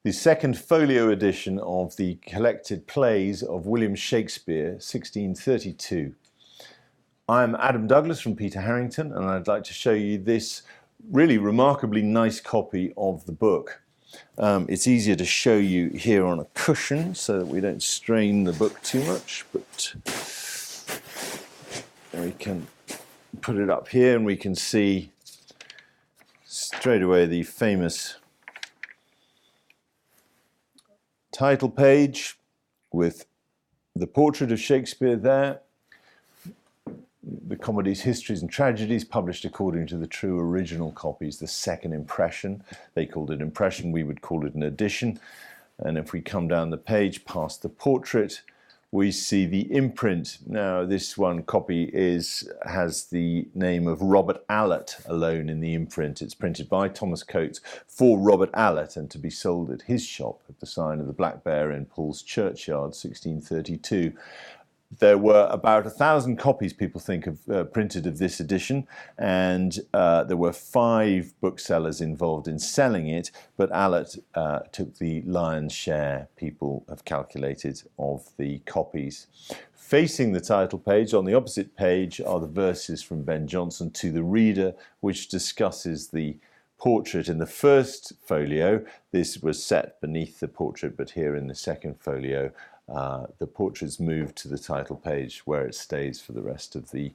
the Second Folio edition of the collected plays of William Shakespeare, 1632. I'm Adam Douglas from Peter Harrington, and I'd like to show you this really remarkably nice copy of the book. It's easier to show you here on a cushion so that we don't strain the book too much, but we can put it up here and we can see straight away the famous title page with the portrait of Shakespeare there. The Comedies, Histories and Tragedies, published according to the true original copies, the second impression. They called it impression, we would call it an edition. And if we come down the page past the portrait, we see the imprint. Now, this one copy has the name of Robert Allot alone in the imprint. It's printed by Thomas Coates for Robert Allot and to be sold at his shop at the sign of the Black Bear in Paul's Churchyard, 1632. There were about 1,000 copies, people think, of printed of this edition, and there were 5 booksellers involved in selling it, but Allot took the lion's share, people have calculated, of the copies. Facing the title page, on the opposite page, are the verses from Ben Jonson to the reader, which discusses the portrait in the first folio. This was set beneath the portrait, but here in the second folio, the portrait's moved to the title page where it stays for the rest of the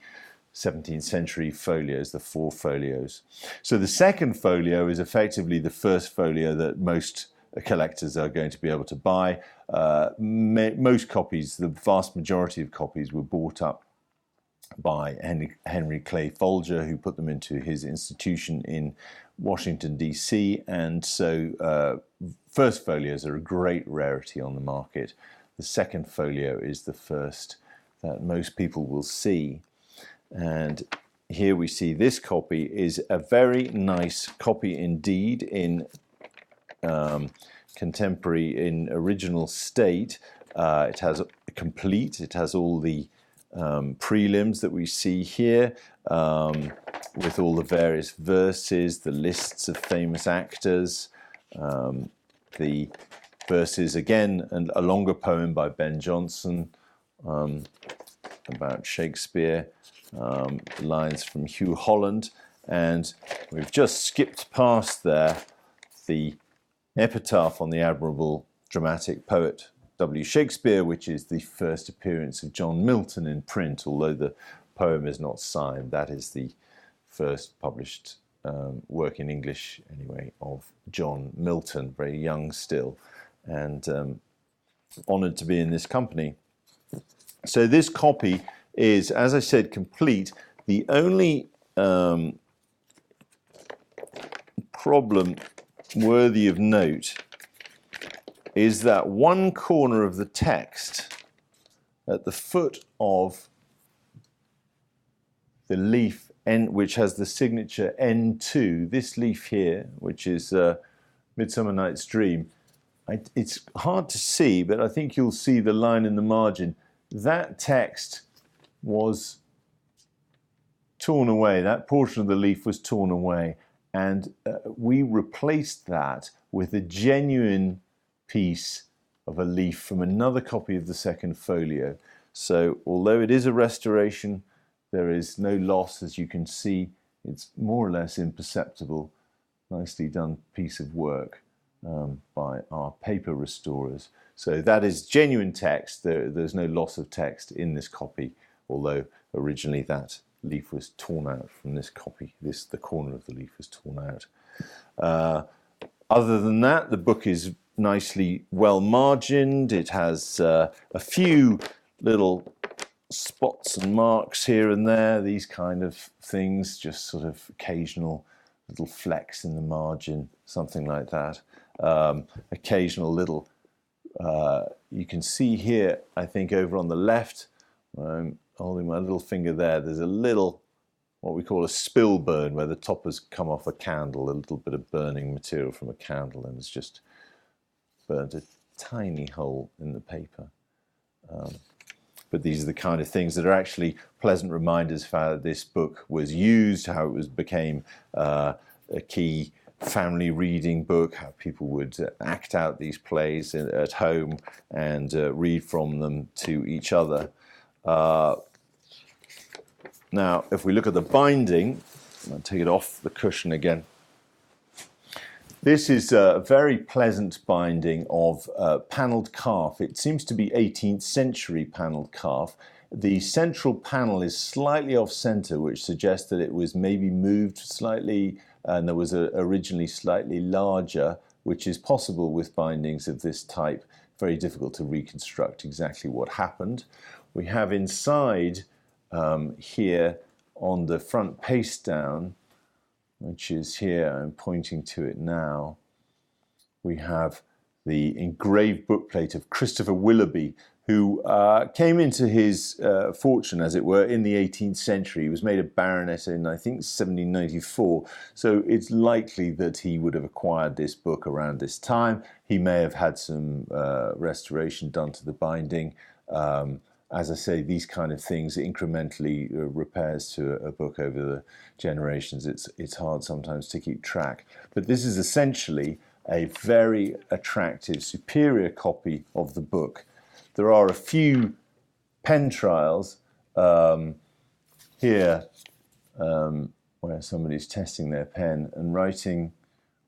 17th century folios, the 4 folios. So the second folio is effectively the first folio that most collectors are going to be able to buy. Most copies, the vast majority of copies, were bought up by Henry Clay Folger, who put them into his institution in Washington, D.C. And so first folios are a great rarity on the market. The second folio is the first that most people will see. And here we see this copy is a very nice copy indeed in contemporary, in original state. It has complete, it has all the prelims that we see here, with all the various verses, the lists of famous actors, the verses, again, and a longer poem by Ben Jonson about Shakespeare, lines from Hugh Holland, and we've just skipped past there the epitaph on the admirable dramatic poet W. Shakespeare, which is the first appearance of John Milton in print, although the poem is not signed. That is the first published work in English, anyway, of John Milton, very young still, and honoured to be in this company. So this copy is, as I said, complete. The only problem worthy of note is that one corner of the text at the foot of the leaf which has the signature N2, this leaf here, which is Midsummer Night's Dream, it's hard to see, but I think you'll see the line in the margin. That text was torn away. That portion of the leaf was torn away. And we replaced that with a genuine piece of a leaf from another copy of the second folio. So although it is a restoration, there is no loss, as you can see. It's more or less imperceptible. Nicely done piece of work by our paper restorers. So that is genuine text. There's no loss of text in this copy, although originally that leaf was torn out from this copy. The corner of the leaf was torn out. Other than that, the book is nicely well margined. It has a few little spots and marks here and there, these kind of things, just sort of occasional little flecks in the margin, something like that. Occasional little, you can see here, I think over on the left, holding my little finger there, there's a little, what we call a spill burn, where the top has come off a candle, a little bit of burning material from a candle, and it's just burnt a tiny hole in the paper. But these are the kind of things that are actually pleasant reminders of how this book was used, how it became a key family reading book, how people would act out these plays at home and read from them to each other. Now, if we look at the binding, I'll take it off the cushion again. This is a very pleasant binding of panelled calf. It seems to be 18th century panelled calf. The central panel is slightly off centre, which suggests that it was maybe moved slightly, and there was originally slightly larger, which is possible with bindings of this type. Very difficult to reconstruct exactly what happened. We have inside here on the front paste down, which is here, I'm pointing to it now, we have the engraved bookplate of Christopher Willoughby, who came into his fortune, as it were, in the 18th century. He was made a baronet in, I think, 1794, so it's likely that he would have acquired this book around this time. He may have had some restoration done to the binding. As I say, these kind of things, incrementally repairs to a book over the generations, it's hard sometimes to keep track. But this is essentially a very attractive, superior copy of the book. There are a few pen trials here where somebody's testing their pen and writing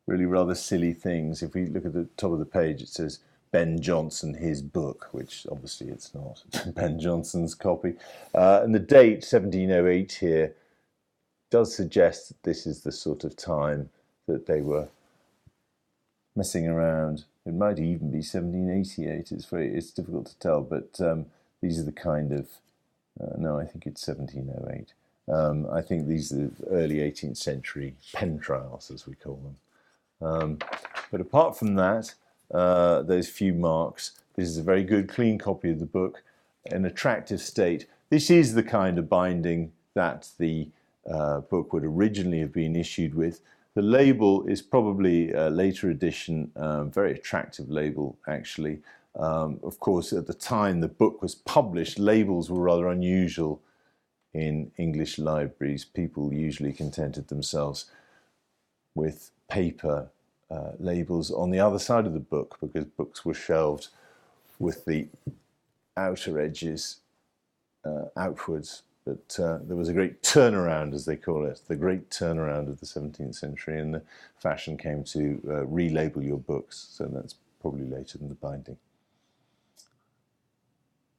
really rather silly things. If we look at the top of the page, it says Ben Jonson, his book, which obviously it's not Ben Jonson's copy. And the date, 1708 here, does suggest that this is the sort of time that they were messing around. It might even be 1788. It's difficult to tell, but these are the kind of, no, I think it's 1708. I think these are the early 18th century pen trials, as we call them. But apart from that, those few marks, this is a very good, clean copy of the book, an attractive state. This is the kind of binding that the book would originally have been issued with. The label is probably a later edition, very attractive label, actually. Of course, at the time the book was published, labels were rather unusual in English libraries. People usually contented themselves with paper labels on the other side of the book, because books were shelved with the outer edges outwards. But there was a great turnaround, as they call it, the great turnaround of the 17th century, and the fashion came to relabel your books, so that's probably later than the binding.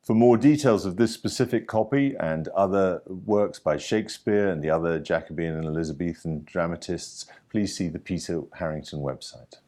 For more details of this specific copy and other works by Shakespeare and the other Jacobean and Elizabethan dramatists, please see the Peter Harrington website.